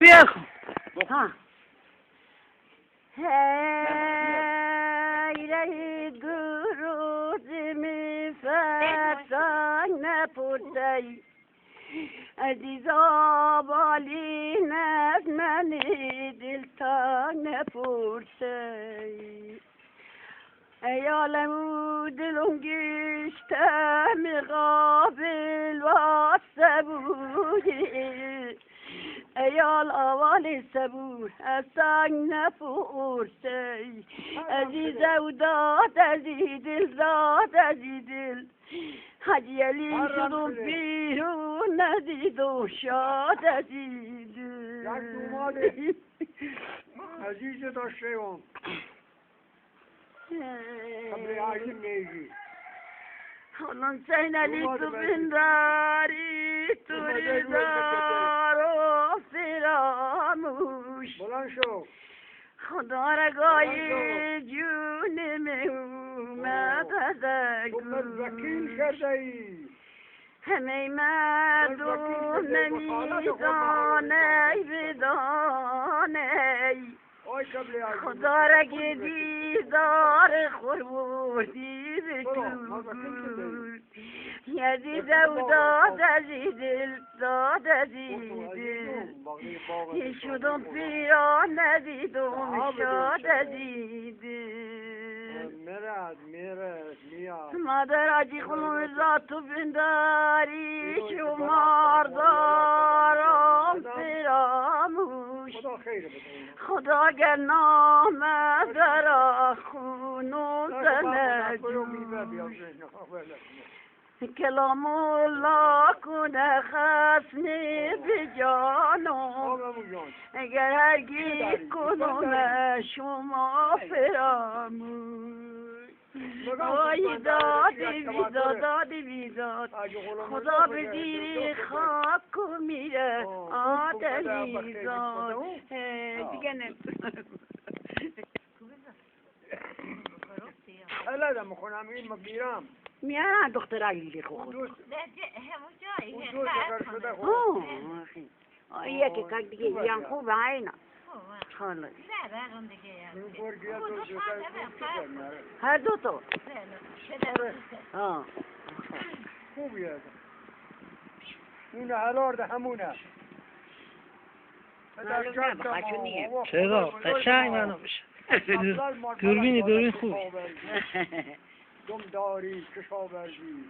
بخو ها هی ری گروز می فتان نپرسی عزیزا بالی نزمنی دلتان نپرسی ای عالمو دلم گشته مقابل و سبوی ایال آوال سبو اصلا نپرسی عزیز و داد عزیز دل داد عزیز دل حجی علی شدم بیرون ندید و شاد عزیز دل عزیز داشته اون قبل عالی میگی حالا سین علی تو بنداری تو ریزار و فراموش بلند شو خدا رگای جون می اومد از تو مزکین کرده ای همه مردم نمیدانه بدانه آی قبل عالی خدا را که دیدار خوردی به تو یزید و داد عزیز دل داد عزیز دل شدم پیران ندیدم شاد عزیز دل میرد میاد مادر عجی خلوم ذات تو بنداری شمار دارم فراموش خدا خیر بده خدا گر نام در خونو زنجو کلام الله کنه خسنی به جانم اگر هرگی کنم شما فراموش وای دادی بیداد دادی بیداد خدا به زیر خاک میره آدمی زاد دیگه نمیتونم حالا میخونم این میرم میارن دختر علیلی خود اون دوست شده یکی که دیگه بیان خوبه اینا حالا هر دو تا خوبیه اون حلال ده همونه چرا قشنگ منو بشه دوربین خوب دم داری کشاورزی